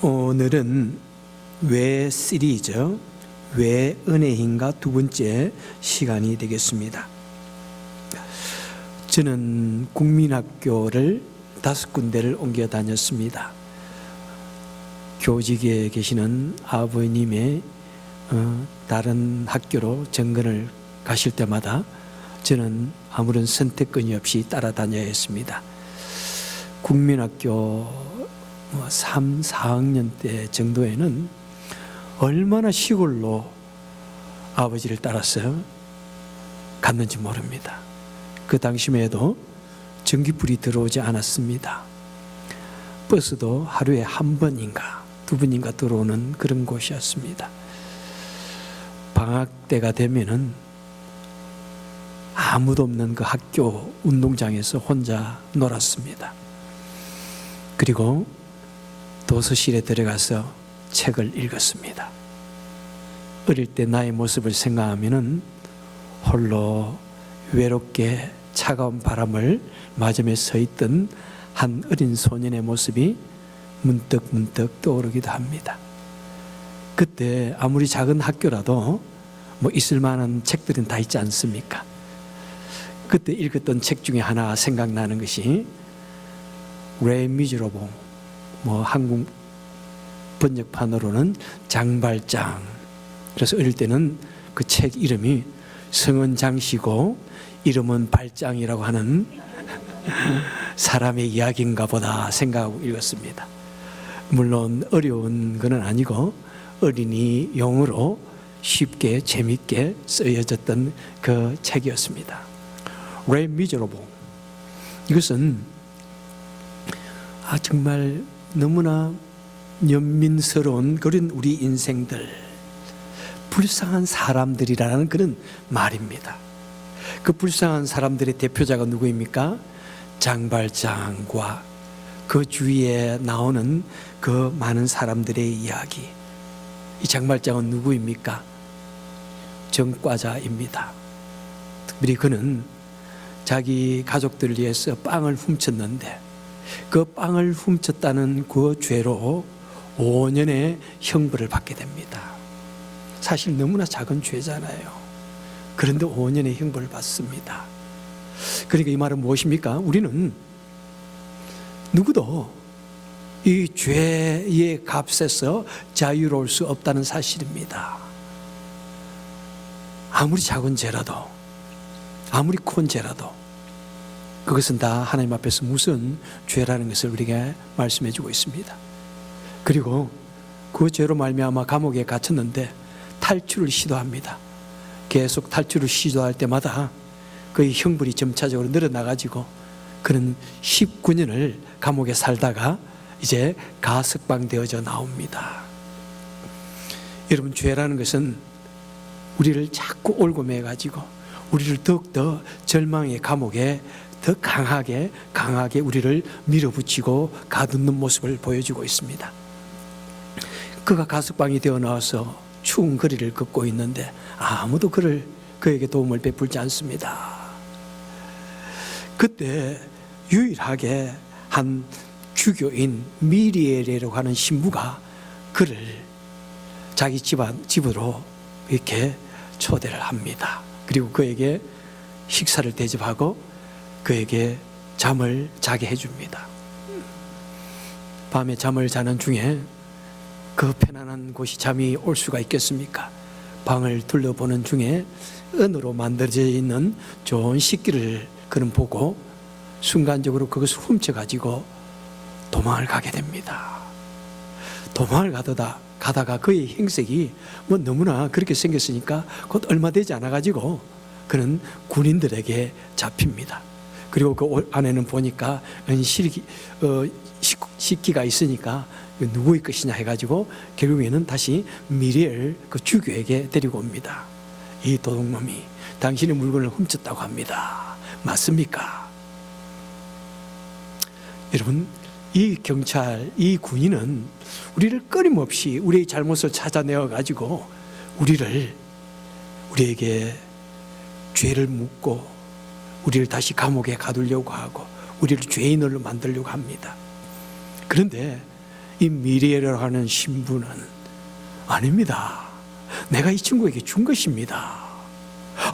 오늘은 왜 시리즈 왜 은혜인가 두 번째 시간이 되겠습니다. 저는 국민학교를 5군데를 옮겨 다녔습니다. 교직에 계시는 아버님의 다른 학교로 정근을 가실 때마다 저는 아무런 선택권이 없이 따라다녀야 했습니다. 국민학교 3, 4학년 때 정도에는 얼마나 시골로 아버지를 따라서 갔는지 모릅니다. 그 당시에도 전기불이 들어오지 않았습니다. 버스도 하루에 한 번인가 두 번인가 들어오는 그런 곳이었습니다. 방학 때가 되면은 아무도 없는 그 학교 운동장에서 혼자 놀았습니다. 그리고 도서실에 들어가서 책을 읽었습니다. 어릴 때 나의 모습을 생각하면은 홀로 외롭게 차가운 바람을 맞으며 서 있던 한 어린 소년의 모습이 문득 떠오르기도 합니다. 그때 아무리 작은 학교라도 있을 만한 책들은 다 있지 않습니까? 그때 읽었던 책 중에 하나 생각나는 것이 레 미즈러봉, 한국 번역판으로는 장발장. 그래서 어릴 때는 그 책 이름이 성은 장씨고 이름은 발장이라고 하는 사람의 이야기인가 보다 생각하고 읽었습니다. 물론 어려운 건 아니고 어린이 용어로 쉽게 재밌게 쓰여졌던 그 책이었습니다. 레 미저러봉. 이것은 정말 너무나 연민스러운 그런 우리 인생들, 불쌍한 사람들이라는 그런 말입니다. 그 불쌍한 사람들의 대표자가 누구입니까? 장발장과 그 주위에 나오는 그 많은 사람들의 이야기. 이 장발장은 누구입니까? 정과자입니다. 특별히 그는 자기 가족들을 위해서 빵을 훔쳤는데 그 빵을 훔쳤다는 그 죄로 5년의 형벌을 받게 됩니다. 사실 너무나 작은 죄잖아요. 그런데 5년의 형벌을 받습니다. 그러니까 이 말은 무엇입니까? 우리는 누구도 이 죄의 값에서 자유로울 수 없다는 사실입니다. 아무리 작은 죄라도, 아무리 큰 죄라도 그것은 다 하나님 앞에서 무슨 죄라는 것을 우리에게 말씀해 주고 있습니다. 그리고 그 죄로 말미암아 감옥에 갇혔는데 탈출을 시도합니다. 계속 탈출을 시도할 때마다 그의 형벌이 점차적으로 늘어나가지고 그는 19년을 감옥에 살다가 이제 가석방되어져 나옵니다. 여러분, 죄라는 것은 우리를 자꾸 올고매가지고 우리를 더욱더 절망의 감옥에 더 강하게 우리를 밀어붙이고 가두는 모습을 보여주고 있습니다. 그가 가석방이 되어 나와서 추운 거리를 걷고 있는데 아무도 그에게 도움을 베풀지 않습니다. 그때 유일하게 한 주교인 미리엘이라고 하는 신부가 그를 자기 집으로 이렇게 초대를 합니다. 그리고 그에게 식사를 대접하고 그에게 잠을 자게 해줍니다. 밤에 잠을 자는 중에 그 편안한 곳이 잠이 올 수가 있겠습니까? 방을 둘러보는 중에 은으로 만들어져 있는 좋은 식기를 그는 보고 순간적으로 그것을 훔쳐가지고 도망을 가게 됩니다. 도망을 가다가 그의 행색이 너무나 그렇게 생겼으니까 곧 얼마 되지 않아가지고 그는 군인들에게 잡힙니다. 그리고 그 안에는 보니까 식기가 있으니까 누구의 것이냐 해가지고 결국에는 다시 미리엘 그 주교에게 데리고 옵니다. 이 도둑놈이 당신의 물건을 훔쳤다고 합니다. 맞습니까? 여러분, 이 경찰, 이 군인은 우리를 끊임없이 우리의 잘못을 찾아내어가지고 우리에게 죄를 묻고 우리를 다시 감옥에 가두려고 하고 우리를 죄인으로 만들려고 합니다. 그런데 이 미리엘이라고 하는 신부는 아닙니다. 내가 이 친구에게 준 것입니다.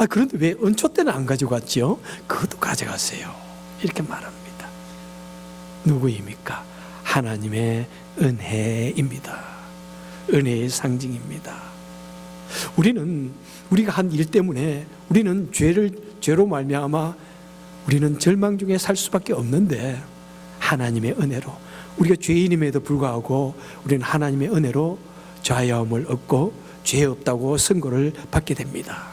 그런데 왜 은초 때는 안 가지고 갔죠? 그것도 가져갔어요. 이렇게 말합니다. 누구입니까? 하나님의 은혜입니다. 은혜의 상징입니다. 우리가 한 일 때문에 우리는 죄로 말미암아 우리는 절망 중에 살 수밖에 없는데, 하나님의 은혜로, 우리가 죄인임에도 불구하고 우리는 하나님의 은혜로 자유함을 얻고 죄 없다고 선고를 받게 됩니다.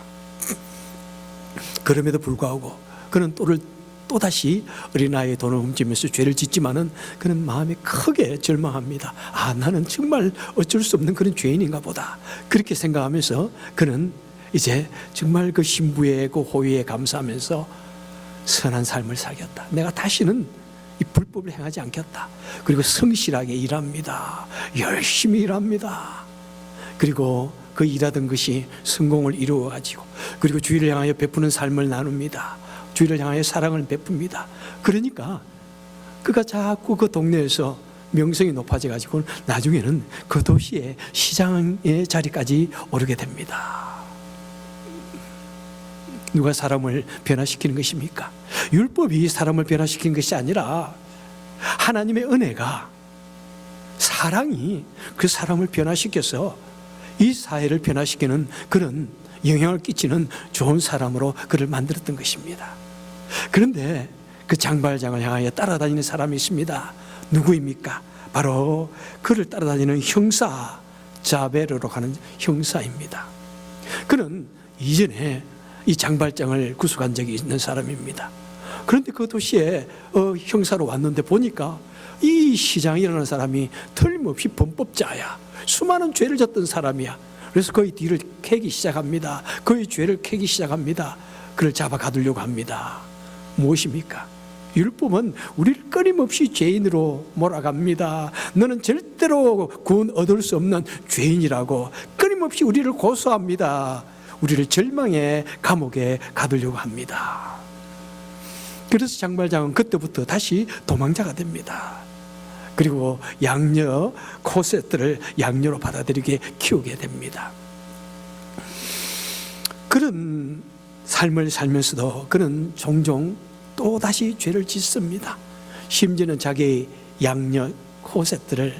그럼에도 불구하고 그는 또다시 어린아이의 돈을 훔치면서 죄를 짓지만은 그는 마음이 크게 절망합니다. 나는 정말 어쩔 수 없는 그런 죄인인가 보다. 그렇게 생각하면서 그는 이제 정말 그 신부의 그 호의에 감사하면서 선한 삶을 살겠다. 내가 다시는 이 불법을 행하지 않겠다. 그리고 성실하게 일합니다. 열심히 일합니다. 그리고 그 일하던 것이 성공을 이루어가지고, 그리고 주위를 향하여 베푸는 삶을 나눕니다. 주위를 향하여 사랑을 베풉니다. 그러니까 그가 자꾸 그 동네에서 명성이 높아져가지고 나중에는 그 도시의 시장의 자리까지 오르게 됩니다. 누가 사람을 변화시키는 것입니까? 율법이 사람을 변화시키는 것이 아니라 하나님의 은혜가, 사랑이 그 사람을 변화시켜서 이 사회를 변화시키는 그런 영향을 끼치는 좋은 사람으로 그를 만들었던 것입니다. 그런데 그 장발장을 향하여 따라다니는 사람이 있습니다. 누구입니까? 바로 그를 따라다니는 형사, 자베르로 하는 형사입니다. 그는 이전에 이 장발장을 구속한 적이 있는 사람입니다. 그런데 그 도시에 형사로 왔는데 보니까 이 시장에 일어나는 사람이 틀림없이 범법자야. 수많은 죄를 졌던 사람이야. 그래서 그의 뒤를 캐기 시작합니다. 그의 죄를 캐기 시작합니다. 그를 잡아 가두려고 합니다. 무엇입니까? 율법은 우리를 끊임없이 죄인으로 몰아갑니다. 너는 절대로 구원 얻을 수 없는 죄인이라고 끊임없이 우리를 고소합니다. 우리를 절망의 감옥에 가두려고 합니다. 그래서 장발장은 그때부터 다시 도망자가 됩니다. 그리고 양녀 코세트를 양녀로 받아들이게 키우게 됩니다. 그런 삶을 살면서도 그는 종종 또다시 죄를 짓습니다. 심지어는 자기 양녀 코세트를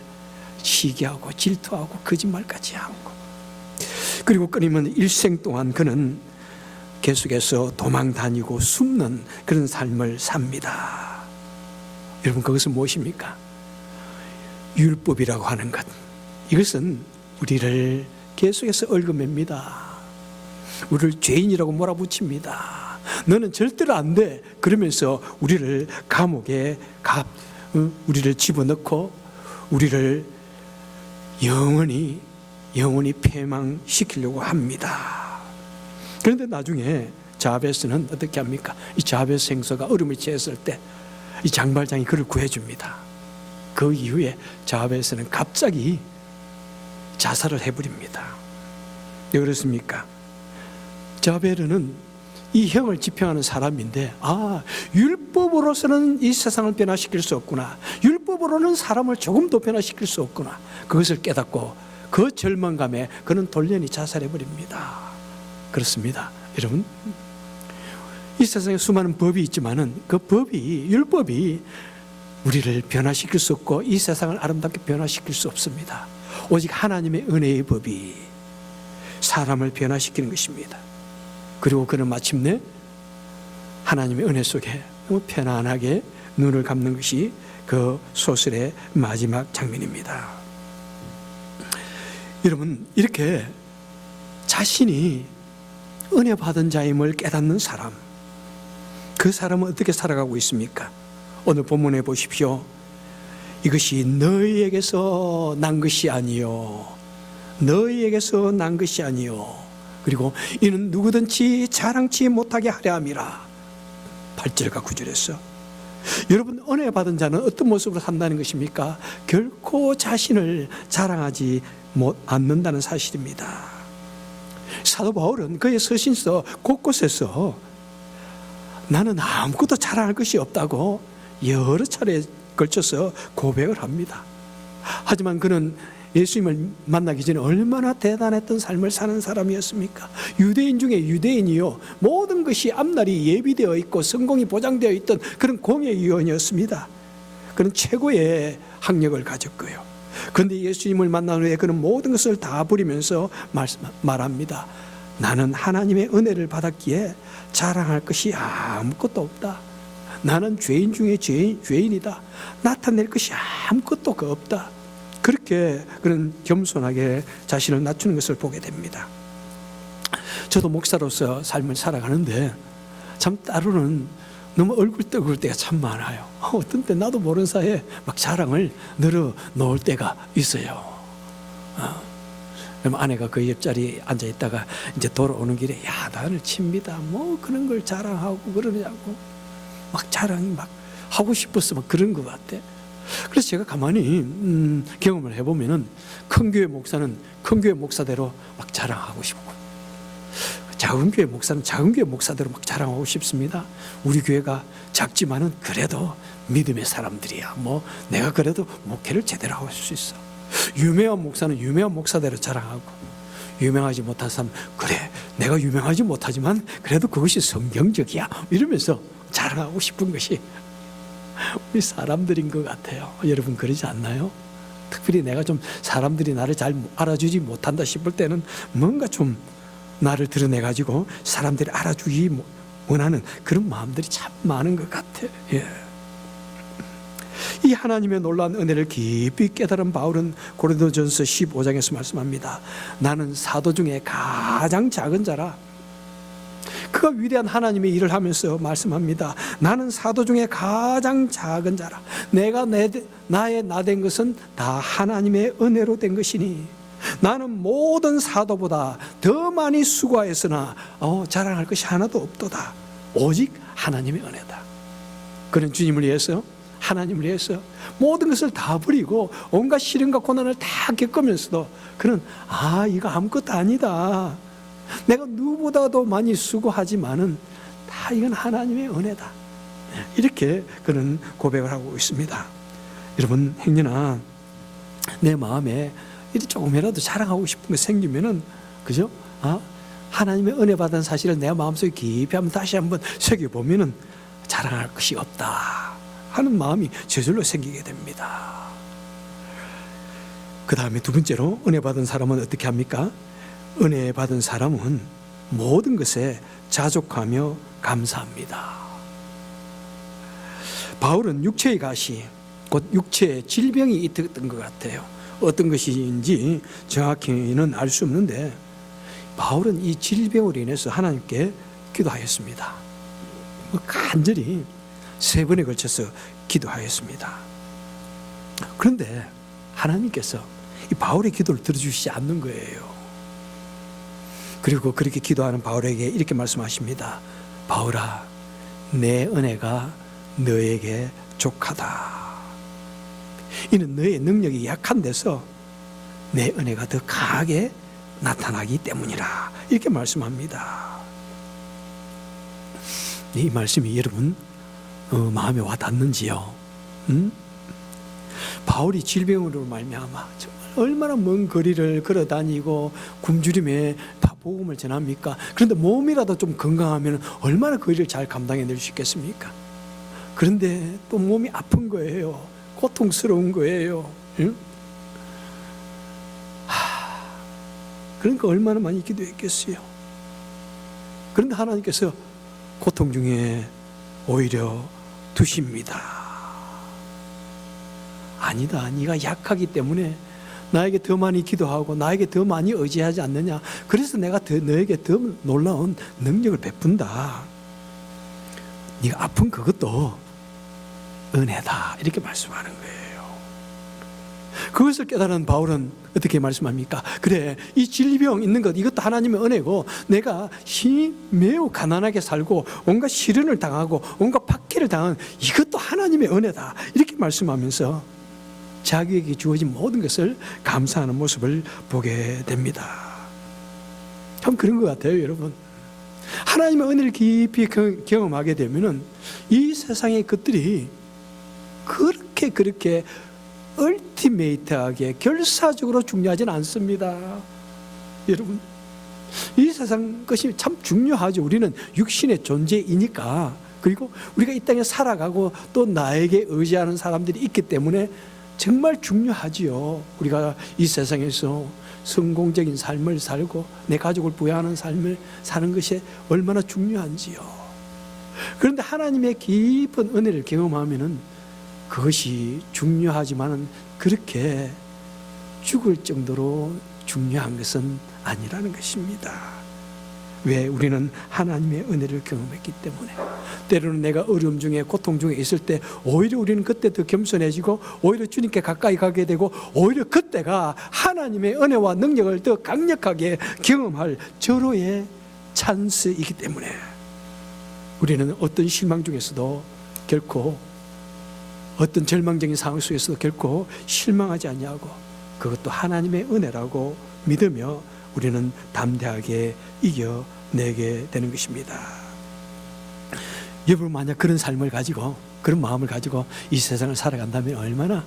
시기하고 질투하고 거짓말까지 하고, 그리고 끊임없는 일생 동안 그는 계속해서 도망 다니고 숨는 그런 삶을 삽니다. 여러분, 그것은 무엇입니까? 율법이라고 하는 것, 이것은 우리를 계속해서 얽어맵니다. 우리를 죄인이라고 몰아붙입니다. 너는 절대로 안 돼. 그러면서 우리를 감옥에 우리를 집어넣고 우리를 영원히 폐망시키려고 합니다. 그런데 나중에 자베스는 어떻게 합니까? 이 자베스 행서가 어려움에 처했을 때 이 장발장이 그를 구해줍니다. 그 이후에 자베스는 갑자기 자살을 해버립니다. 왜 그렇습니까? 자베르는 이 형을 집행하는 사람인데, 율법으로서는 이 세상을 변화시킬 수 없구나, 율법으로는 사람을 조금도 변화시킬 수 없구나, 그것을 깨닫고 그 절망감에 그는 돌연히 자살해버립니다. 그렇습니다. 여러분, 이 세상에 수많은 법이 있지만은 그 율법이 우리를 변화시킬 수 없고 이 세상을 아름답게 변화시킬 수 없습니다. 오직 하나님의 은혜의 법이 사람을 변화시키는 것입니다. 그리고 그는 마침내 하나님의 은혜 속에 너무 편안하게 눈을 감는 것이 그 소설의 마지막 장면입니다. 여러분, 이렇게 자신이 은혜 받은 자임을 깨닫는 사람, 그 사람은 어떻게 살아가고 있습니까? 오늘 본문에 보십시오. 이것이 너희에게서 난 것이 아니요, 너희에게서 난 것이 아니요, 그리고 이는 누구든지 자랑치 못하게 하려 함이라. 8절과 9절에서 여러분, 은혜 받은 자는 어떤 모습으로 산다는 것입니까? 결코 자신을 자랑하지 않는다는 사실입니다. 사도 바울은 그의 서신서 곳곳에서 나는 아무것도 자랑할 것이 없다고 여러 차례에 걸쳐서 고백을 합니다. 하지만 그는 예수님을 만나기 전에 얼마나 대단했던 삶을 사는 사람이었습니까? 유대인 중에 유대인이요, 모든 것이 앞날이 예비되어 있고 성공이 보장되어 있던 그런 공예위원이었습니다. 그는 최고의 학력을 가졌고요. 그런데 예수님을 만난 후에 그는 모든 것을 다 버리면서 말합니다. 나는 하나님의 은혜를 받았기에 자랑할 것이 아무것도 없다. 나는 죄인 중에 죄인이다. 나타낼 것이 아무것도 없다. 그렇게 그는 겸손하게 자신을 낮추는 것을 보게 됩니다. 저도 목사로서 삶을 살아가는데 참 때로는 너무 얼굴 뜨거울 때가 참 많아요. 어떤 때 나도 모르는 사이에 막 자랑을 늘어 놓을 때가 있어요. 그럼 아내가 그 옆자리에 앉아 있다가 이제 돌아오는 길에 야, 나를 칩니다. 뭐 그런 걸 자랑하고 그러냐고 막 자랑이 막 하고 싶어서 막 그런 것 같아. 그래서 제가 가만히 경험을 해보면은 큰 교회 목사는 큰 교회 목사대로 막 자랑하고 싶고, 작은 교회 목사는 작은 교회 목사대로 막 자랑하고 싶습니다. 우리 교회가 작지만은 그래도 믿음의 사람들이야. 뭐 내가 그래도 목회를 제대로 할 수 있어. 유명한 목사는 유명한 목사대로 자랑하고, 유명하지 못한 사람 그래 내가 유명하지 못하지만 그래도 그것이 성경적이야 이러면서 자랑하고 싶은 것이 우리 사람들인 것 같아요. 여러분 그러지 않나요? 특별히 내가 좀 사람들이 나를 잘 알아주지 못한다 싶을 때는 뭔가 좀 나를 드러내가지고 사람들이 알아주기 원하는 그런 마음들이 참 많은 것 같아요. 예. 이 하나님의 놀라운 은혜를 깊이 깨달은 바울은 고린도전서 15장에서 말씀합니다. 나는 사도 중에 가장 작은 자라. 그가 위대한 하나님의 일을 하면서 말씀합니다. 나는 사도 중에 가장 작은 자라. 내가 나의 나된 것은 다 하나님의 은혜로 된 것이니 나는 모든 사도보다 더 많이 수고하였으나 자랑할 것이 하나도 없도다. 오직 하나님의 은혜다. 그는 주님을 위해서, 하나님을 위해서 모든 것을 다 버리고 온갖 시련과 고난을 다 겪으면서도 그는 이거 아무것도 아니다. 내가 누구보다도 많이 수고하지만은 다 이건 하나님의 은혜다. 이렇게 그는 고백을 하고 있습니다. 여러분, 행여나 내 마음에 조금이라도 자랑하고 싶은 거 생기면은, 그죠? 하나님의 은혜 받은 사실을 내 마음속에 깊이 한번 다시 한번 새겨보면은 자랑할 것이 없다 하는 마음이 저절로 생기게 됩니다. 그 다음에 두 번째로 은혜 받은 사람은 어떻게 합니까? 은혜 받은 사람은 모든 것에 자족하며 감사합니다. 바울은 육체의 가시, 곧 육체의 질병이 있었던 것 같아요. 어떤 것인지 정확히는 알 수 없는데 바울은 이 질병으로 인해서 하나님께 기도하였습니다. 간절히 3번에 걸쳐서 기도하였습니다. 그런데 하나님께서 이 바울의 기도를 들어주시지 않는 거예요. 그리고 그렇게 기도하는 바울에게 이렇게 말씀하십니다. 바울아, 내 은혜가 너에게 족하다. 이는 너의 능력이 약한 데서 내 은혜가 더 강하게 나타나기 때문이라. 이렇게 말씀합니다. 이 말씀이 여러분 마음에 와 닿는지요? 바울이 질병으로 말미암아 정말 얼마나 먼 거리를 걸어 다니고 굶주림에 복음을 전합니까? 그런데 몸이라도 좀 건강하면 얼마나 거리를 잘 감당해낼 수 있겠습니까? 그런데 또 몸이 아픈 거예요. 고통스러운 거예요. 응? 그러니까 얼마나 많이 기도했겠어요. 그런데 하나님께서 고통 중에 오히려 두십니다. 아니다, 네가 약하기 때문에 나에게 더 많이 기도하고 나에게 더 많이 의지하지 않느냐. 그래서 내가 너에게 더 놀라운 능력을 베푼다. 네가 아픈 그것도 은혜다. 이렇게 말씀하는 거예요. 그것을 깨달은 바울은 어떻게 말씀합니까? 그래, 이 질병 있는 것, 이것도 하나님의 은혜고 내가 힘이 매우 가난하게 살고 온갖 시련을 당하고 온갖 박해를 당한 이것도 하나님의 은혜다. 이렇게 말씀하면서 자기에게 주어진 모든 것을 감사하는 모습을 보게 됩니다. 참 그런 것 같아요, 여러분. 하나님의 은혜를 깊이 경험하게 되면은 이 세상의 것들이 그렇게 얼티메이트하게 결사적으로 중요하진 않습니다. 여러분, 이 세상 것이 참 중요하죠. 우리는 육신의 존재이니까. 그리고 우리가 이 땅에 살아가고 또 나에게 의지하는 사람들이 있기 때문에 정말 중요하지요. 우리가 이 세상에서 성공적인 삶을 살고 내 가족을 부양하는 삶을 사는 것이 얼마나 중요한지요. 그런데 하나님의 깊은 은혜를 경험하면은 그것이 중요하지만은 그렇게 죽을 정도로 중요한 것은 아니라는 것입니다. 왜? 우리는 하나님의 은혜를 경험했기 때문에. 때로는 내가 어려움 중에 고통 중에 있을 때 오히려 우리는 그때 더 겸손해지고 오히려 주님께 가까이 가게 되고 오히려 그때가 하나님의 은혜와 능력을 더 강력하게 경험할 절호의 찬스이기 때문에 우리는 어떤 실망 중에서도 결코 어떤 절망적인 상황 속에서도 결코 실망하지 않냐고, 그것도 하나님의 은혜라고 믿으며 우리는 담대하게 이겨내게 되는 것입니다. 여러분, 만약 그런 삶을 가지고 그런 마음을 가지고 이 세상을 살아간다면 얼마나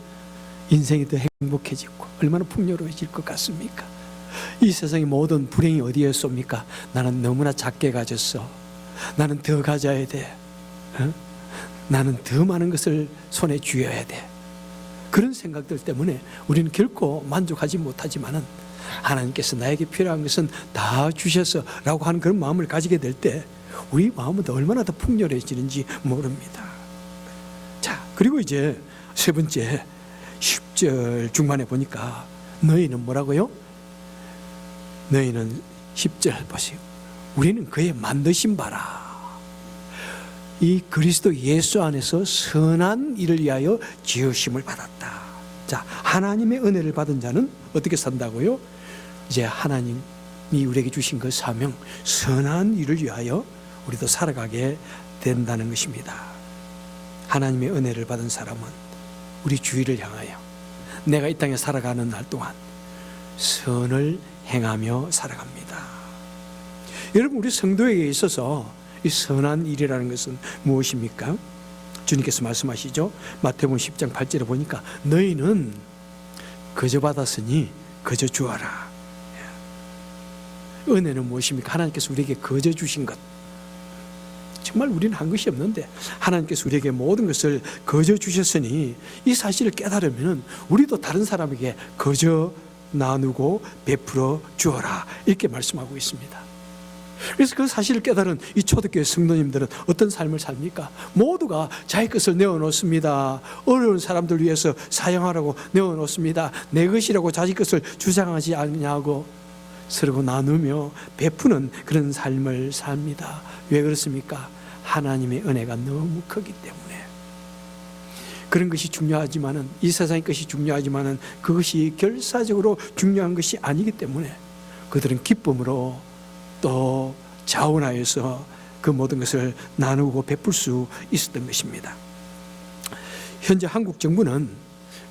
인생이 더 행복해지고 얼마나 풍요로워질 것 같습니까? 이 세상의 모든 불행이 어디에 쏩니까? 나는 너무나 작게 가졌어. 나는 더 가져야 돼. 나는 더 많은 것을 손에 쥐어야 돼. 그런 생각들 때문에 우리는 결코 만족하지 못하지만은 하나님께서 나에게 필요한 것은 다 주셔서 라고 하는 그런 마음을 가지게 될 때 우리 마음은 얼마나 더 풍요로워지는지 모릅니다. 자, 그리고 이제 세 번째 10절 중반에 보니까 너희는 뭐라고요? 너희는 10절 보세요. 우리는 그의 만드신 바라. 이 그리스도 예수 안에서 선한 일을 위하여 지으심을 받았다. 자, 하나님의 은혜를 받은 자는 어떻게 산다고요? 이제 하나님이 우리에게 주신 그 사명, 선한 일을 위하여 우리도 살아가게 된다는 것입니다. 하나님의 은혜를 받은 사람은 우리 주위를 향하여 내가 이 땅에 살아가는 날 동안 선을 행하며 살아갑니다. 여러분, 우리 성도에게 있어서 이 선한 일이라는 것은 무엇입니까? 주님께서 말씀하시죠. 마태복음 10장 8절에 보니까 너희는 거저 받았으니 거저 주어라. 은혜는 무엇입니까? 하나님께서 우리에게 거저 주신 것. 정말 우리는 한 것이 없는데 하나님께서 우리에게 모든 것을 거저 주셨으니 이 사실을 깨달으면 우리도 다른 사람에게 거저 나누고 베풀어 주어라, 이렇게 말씀하고 있습니다. 그래서 그 사실을 깨달은 이 초대교회 성도님들은 어떤 삶을 삽니까? 모두가 자기 것을 내어놓습니다. 어려운 사람들 위해서 사용하라고 내어놓습니다. 내 것이라고 자기 것을 주장하지 않냐고 서로 나누며 베푸는 그런 삶을 삽니다. 왜 그렇습니까? 하나님의 은혜가 너무 크기 때문에. 그런 것이 중요하지만은, 이 세상의 것이 중요하지만은 그것이 결사적으로 중요한 것이 아니기 때문에 그들은 기쁨으로 또 자원하여서 그 모든 것을 나누고 베풀 수 있었던 것입니다. 현재 한국 정부는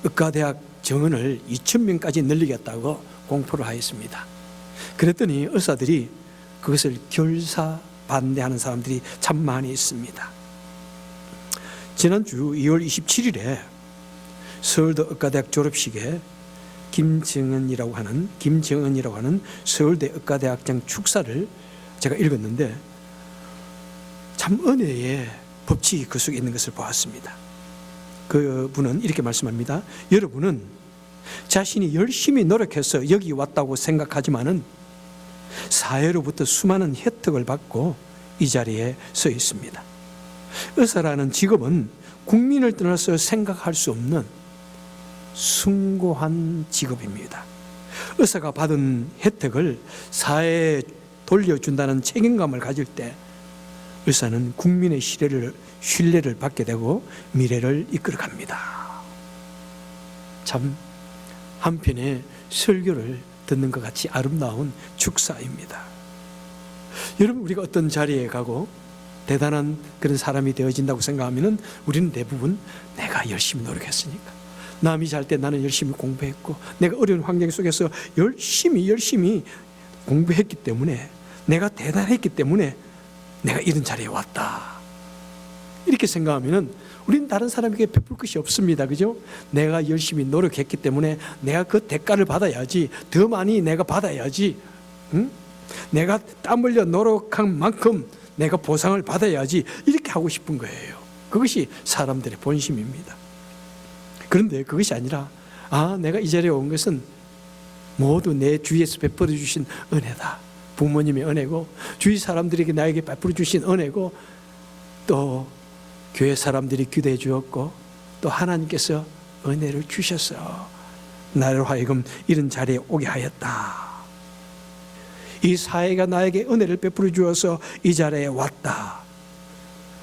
의과대학 정원을 2,000명까지 늘리겠다고 공포를 하였습니다. 그랬더니 의사들이 그것을 결사 반대하는 사람들이 참 많이 있습니다. 지난주 2월 27일에 서울대 의과대학 졸업식에 김정은이라고 하는 서울대 의과대학장 축사를 제가 읽었는데 참 은혜의 법칙이 그 속에 있는 것을 보았습니다. 그분은 이렇게 말씀합니다. 여러분은 자신이 열심히 노력해서 여기 왔다고 생각하지만은 사회로부터 수많은 혜택을 받고 이 자리에 서 있습니다. 의사라는 직업은 국민을 떠나서 생각할 수 없는 숭고한 직업입니다. 의사가 받은 혜택을 사회에 돌려준다는 책임감을 가질 때 의사는 국민의 신뢰를 받게 되고 미래를 이끌어갑니다. 참 한편의 설교를 듣는 것 같이 아름다운 축사입니다. 여러분, 우리가 어떤 자리에 가고 대단한 그런 사람이 되어진다고 생각하면 우리는 대부분 내가 열심히 노력했으니까, 남이 잘 때 나는 열심히 공부했고 내가 어려운 환경 속에서 열심히 공부했기 때문에 내가 대단했기 때문에 내가 이런 자리에 왔다, 이렇게 생각하면은 우리는 다른 사람에게 베풀 것이 없습니다. 그죠? 내가 열심히 노력했기 때문에 내가 그 대가를 받아야지, 더 많이 내가 받아야지, 응? 내가 땀 흘려 노력한 만큼 내가 보상을 받아야지, 이렇게 하고 싶은 거예요. 그것이 사람들의 본심입니다. 그런데 그것이 아니라, 내가 이 자리에 온 것은 모두 내 주위에서 베풀어 주신 은혜다. 부모님의 은혜고, 주위 사람들에게 나에게 베풀어 주신 은혜고, 또 교회 사람들이 기도해 주었고, 또 하나님께서 은혜를 주셔서 나를 하여금 이런 자리에 오게 하였다. 이 사회가 나에게 은혜를 베풀어 주어서 이 자리에 왔다.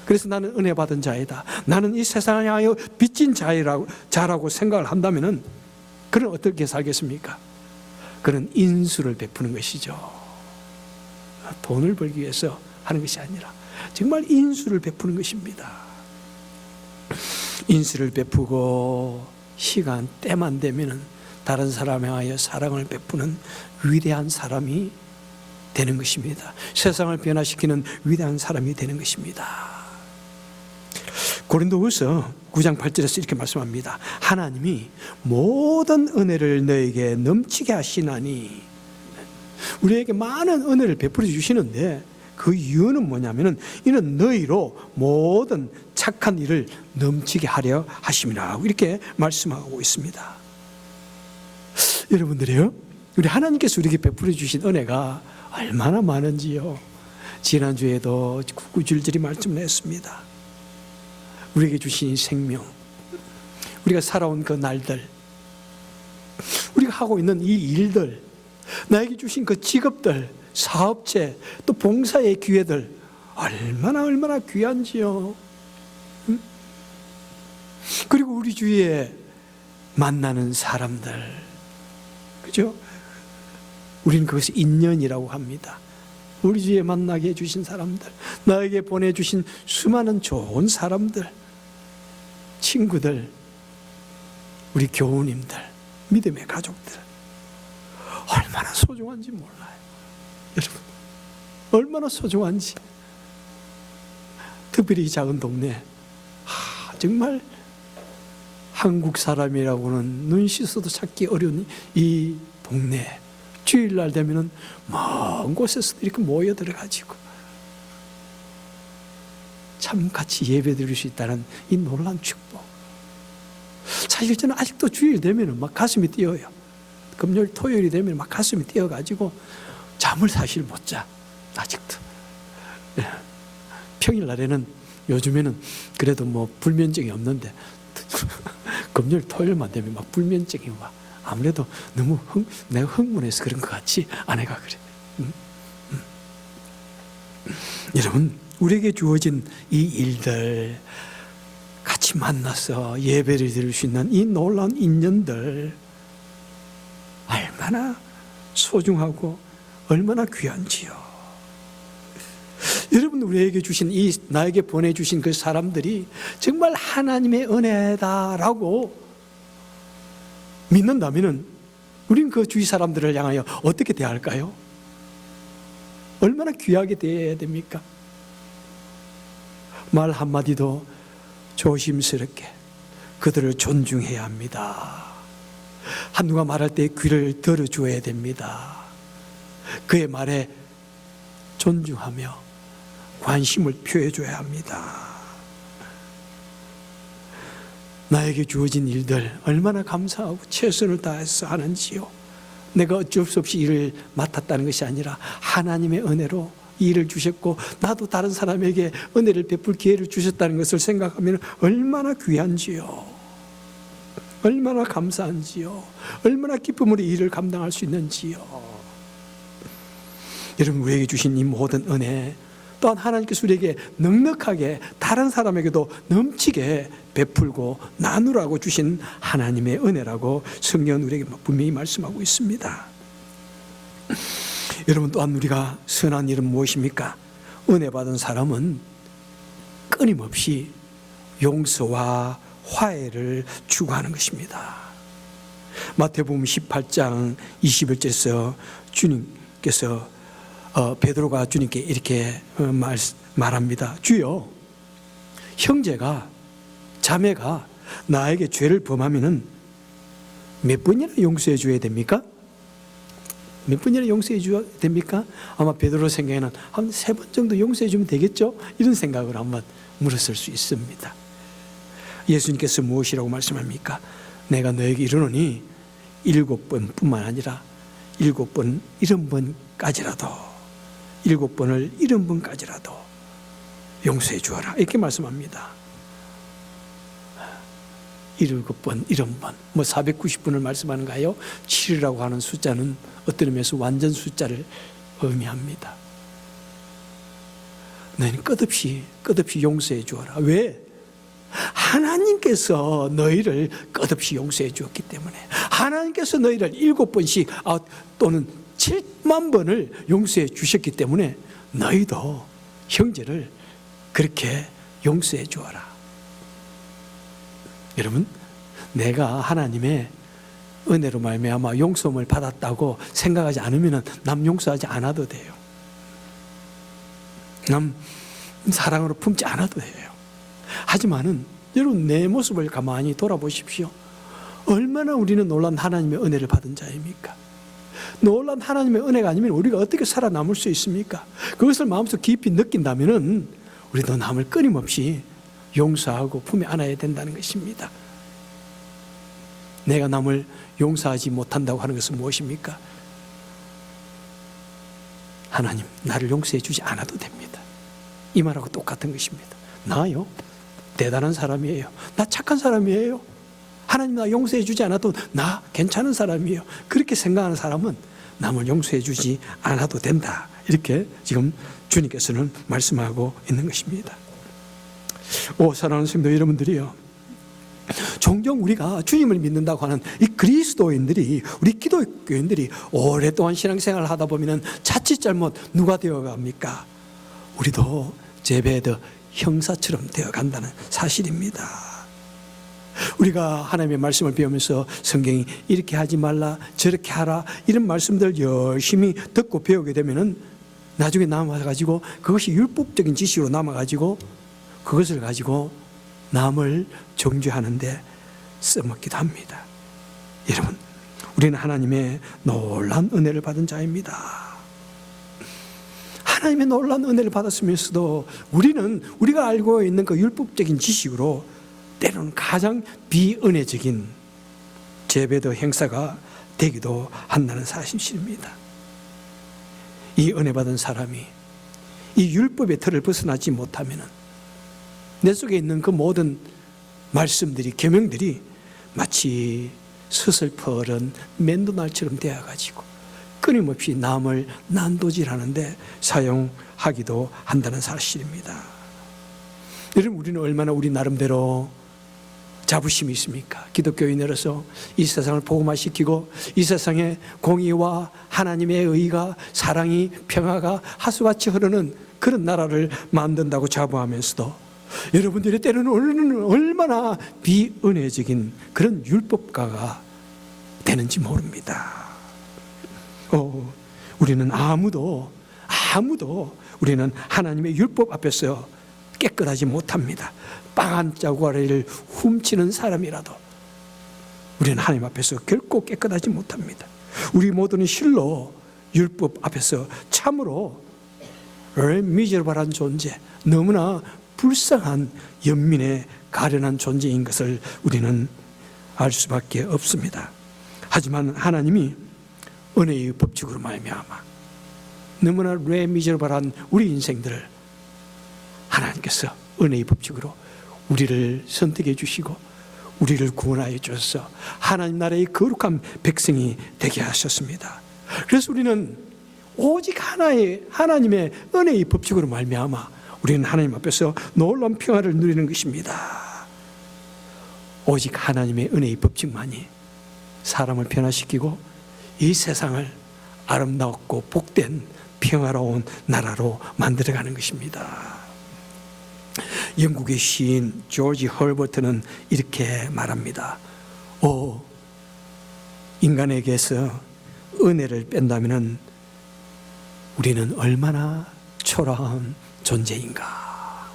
그래서 나는 은혜 받은 자이다. 나는 이 세상에 하여 빚진 자라고 생각을 한다면 그는 어떻게 살겠습니까? 그는 인수를 베푸는 것이죠. 돈을 벌기 위해서 하는 것이 아니라 정말 인수를 베푸는 것입니다. 인수를 베푸고 시간 때만 되면 다른 사람에 하여 사랑을 베푸는 위대한 사람이 되는 것입니다. 세상을 변화시키는 위대한 사람이 되는 것입니다. 고린도후서 9장 8절에서 이렇게 말씀합니다. 하나님이 모든 은혜를 너에게 넘치게 하시나니, 우리에게 많은 은혜를 베풀어 주시는데 그 이유는 뭐냐면은 이는 너희로 모든 착한 일을 넘치게 하려 하심이라, 이렇게 말씀하고 있습니다. 여러분들이요, 우리 하나님께서 우리에게 베풀어 주신 은혜가 얼마나 많은지요. 지난주에도 구구절절히 말씀을 했습니다. 우리에게 주신 생명, 우리가 살아온 그 날들, 우리가 하고 있는 이 일들, 나에게 주신 그 직업들, 사업체, 또 봉사의 기회들, 얼마나 귀한지요. 그리고 우리 주위에 만나는 사람들, 그죠? 우리는 그것이 인연이라고 합니다. 우리 주위에 만나게 해주신 사람들, 나에게 보내주신 수많은 좋은 사람들, 친구들, 우리 교우님들, 믿음의 가족들, 얼마나 소중한지 몰라요. 여러분, 얼마나 소중한지. 특별히 이 작은 동네, 정말 한국 사람이라고는 눈 씻어도 찾기 어려운 이 동네, 주일날 되면은 먼 곳에서 이렇게 모여 들어가지고 참 같이 예배 드릴 수 있다는 이 놀라운 축복. 사실 저는 아직도 주일 되면은 막 가슴이 뛰어요. 금요일, 토요일이 되면 막 가슴이 뛰어가지고 잠을 사실 못 자. 아직도. 평일날에는, 요즘에는 그래도 뭐 불면증이 없는데 금요일, 토요일만 되면 막 불면증이 막, 아무래도 너무 내가 흥분해서 그런 것 같지, 아내가 그래. 여러분, 우리에게 주어진 이 일들, 같이 만나서 예배를 드릴 수 있는 이 놀라운 인연들, 얼마나 소중하고 얼마나 귀한지요. 여러분, 우리에게 주신 나에게 보내주신 그 사람들이 정말 하나님의 은혜다라고 믿는다면 우리는 그 주위 사람들을 향하여 어떻게 대할까요? 얼마나 귀하게 대해야 됩니까? 말 한마디도 조심스럽게 그들을 존중해야 합니다. 한누가 말할 때 귀를 들어줘야 됩니다. 그의 말에 존중하며 관심을 표해줘야 합니다. 나에게 주어진 일들 얼마나 감사하고 최선을 다해서 하는지요. 내가 어쩔 수 없이 일을 맡았다는 것이 아니라 하나님의 은혜로 일을 주셨고, 나도 다른 사람에게 은혜를 베풀 기회를 주셨다는 것을 생각하면 얼마나 귀한지요. 얼마나 감사한지요. 얼마나 기쁨으로 일을 감당할 수 있는지요. 여러분, 우리에게 주신 이 모든 은혜, 또한 하나님께서 우리에게 넉넉하게 다른 사람에게도 넘치게 베풀고 나누라고 주신 하나님의 은혜라고 성경은 우리에게 분명히 말씀하고 있습니다. 여러분, 또한 우리가 선한 일은 무엇입니까? 은혜 받은 사람은 끊임없이 용서와 화해를 추구하는 것입니다. 마태복음 18장 21절에서 주님께서 베드로가 주님께 이렇게 말합니다. 주여, 형제가, 자매가 나에게 죄를 범하면은 몇 번이나 용서해 줘야 됩니까? 몇 번이나 용서해 줘야 됩니까? 아마 베드로 생각에는 한 3번 정도 용서해 주면 되겠죠? 이런 생각을 한번 물었을 수 있습니다. 예수님께서 무엇이라고 말씀합니까? 내가 너에게 이르노니 7번뿐만 아니라 7번 70번까지라도 7번을 70번까지라도 용서해 주어라, 이렇게 말씀합니다. 7번, 70번, 490번을 말씀하는가요? 7이라고 하는 숫자는 어떤 의미에서 완전 숫자를 의미합니다. 너희는 끝없이 용서해 주어라. 왜? 하나님께서 너희를 끝없이 용서해 주었기 때문에, 하나님께서 너희를 7번씩 또는 7만 번을 용서해 주셨기 때문에 너희도 형제를 그렇게 용서해 주어라. 여러분, 내가 하나님의 은혜로 말미암아 용서함을 받았다고 생각하지 않으면 남 용서하지 않아도 돼요. 남 사랑으로 품지 않아도 돼요. 하지만은 여러분, 내 모습을 가만히 돌아보십시오. 얼마나 우리는 놀란 하나님의 은혜를 받은 자입니까? 놀란 하나님의 은혜가 아니면 우리가 어떻게 살아남을 수 있습니까? 그것을 마음속 깊이 느낀다면은 우리도 남을 끊임없이 용서하고 품에 안아야 된다는 것입니다. 내가 남을 용서하지 못한다고 하는 것은 무엇입니까? 하나님, 나를 용서해 주지 않아도 됩니다. 이 말하고 똑같은 것입니다. 나요, 대단한 사람이에요. 나 착한 사람이에요. 하나님, 나 용서해 주지 않아도 나 괜찮은 사람이에요. 그렇게 생각하는 사람은 남을 용서해 주지 않아도 된다, 이렇게 지금 주님께서는 말씀하고 있는 것입니다. 사랑하는 성도 여러분들이요, 종종 우리가 주님을 믿는다고 하는 이 그리스도인들이, 우리 기독교인들이 오랫동안 신앙생활을 하다 보면 자칫 잘못 누가 되어갑니까? 우리도 제베드 형사처럼 되어간다는 사실입니다. 우리가 하나님의 말씀을 배우면서 성경이 이렇게 하지 말라, 저렇게 하라, 이런 말씀들 열심히 듣고 배우게 되면은 나중에 남아가지고 그것이 율법적인 지식으로 남아가지고 그것을 가지고 남을 정죄하는데 써먹기도 합니다. 여러분, 우리는 하나님의 놀라운 은혜를 받은 자입니다. 하나님의 놀라운 은혜를 받았으면서도 우리는 우리가 알고 있는 그 율법적인 지식으로 때로는 가장 비은혜적인 제베드 행사가 되기도 한다는 사실입니다. 이 은혜 받은 사람이 이 율법의 틀을 벗어나지 못하면 내 속에 있는 그 모든 말씀들이, 계명들이 마치 서슬퍼런 맨도날처럼 되어가지고 끊임없이 남을 난도질하는데 사용하기도 한다는 사실입니다. 여러분, 우리는 얼마나 우리 나름대로 자부심이 있습니까? 기독교인으로서 이 세상을 복음화시키고 이 세상에 공의와 하나님의 의가, 사랑이, 평화가 하수같이 흐르는 그런 나라를 만든다고 자부하면서도 여러분들이 때로는 얼마나 비은혜적인 그런 율법가가 되는지 모릅니다. 우리는 아무도 우리는 하나님의 율법 앞에서 깨끗하지 못합니다. 빵 한 자루를 훔치는 사람이라도 우리는 하나님 앞에서 결코 깨끗하지 못합니다. 우리 모두는 실로 율법 앞에서 참으로 미저러블한 존재, 너무나 불쌍한 연민에 가련한 존재인 것을 우리는 알 수밖에 없습니다. 하지만 하나님이 은혜의 법칙으로 말미암아 너무나 미저러블한 우리 인생들을 하나님께서 은혜의 법칙으로 우리를 선택해 주시고 우리를 구원하여 주셔서 하나님 나라의 거룩한 백성이 되게 하셨습니다. 그래서 우리는 오직 하나님의 은혜의 법칙으로 말미암아 우리는 하나님 앞에서 놀라운 평화를 누리는 것입니다. 오직 하나님의 은혜의 법칙만이 사람을 변화시키고 이 세상을 아름답고 복된 평화로운 나라로 만들어가는 것입니다. 영국의 시인 조지 헐버트는 이렇게 말합니다. 인간에게서 은혜를 뺀다면 우리는 얼마나 초라한 존재인가.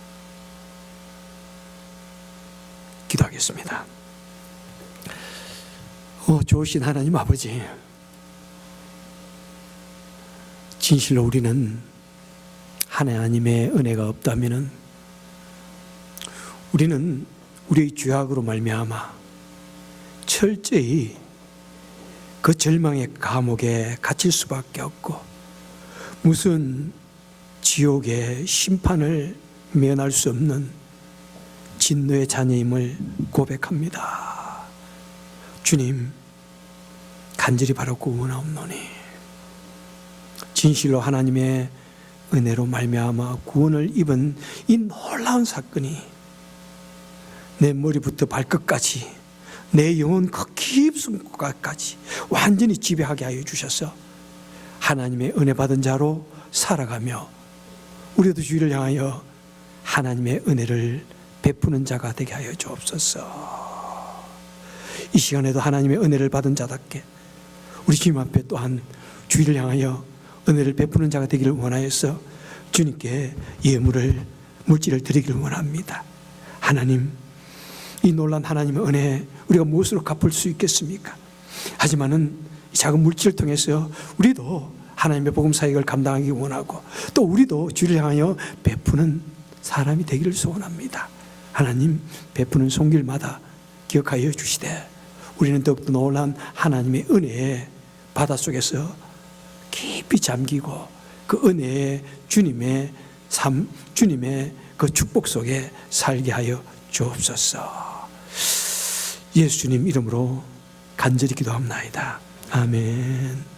기도하겠습니다. 좋으신 하나님 아버지, 진실로 우리는 하나님의 은혜가 없다면은 우리는 우리의 죄악으로 말미암아 철저히 그 절망의 감옥에 갇힐 수밖에 없고 무슨 지옥의 심판을 면할 수 없는 진노의 자녀임을 고백합니다. 주님, 간절히 바로 구원하옵노니 진실로 하나님의 은혜로 말미암아 구원을 입은 이 놀라운 사건이 내 머리부터 발끝까지 내 영혼 그 깊은 곳까지 완전히 지배하게 하여 주셔서 하나님의 은혜 받은 자로 살아가며 우리도 주의를 향하여 하나님의 은혜를 베푸는 자가 되게 하여 주옵소서. 이 시간에도 하나님의 은혜를 받은 자답게 우리 주님 앞에 또한 주의를 향하여 은혜를 베푸는 자가 되기를 원하여서 주님께 예물을 물질을 드리기를 원합니다. 하나님, 이 놀란 하나님의 은혜 우리가 무엇으로 갚을 수 있겠습니까? 하지만은 이 작은 물질을 통해서 우리도 하나님의 복음 사역을 감당하기 원하고 또 우리도 주를 향하여 베푸는 사람이 되기를 소원합니다. 하나님, 베푸는 손길마다 기억하여 주시되 우리는 더욱더 놀란 하나님의 은혜의 바닷속에서 깊이 잠기고 그 은혜의 주님의 삶, 주님의 그 축복 속에 살게 하여 주옵소서. 예수님 이름으로 간절히 기도합나이다. 아멘.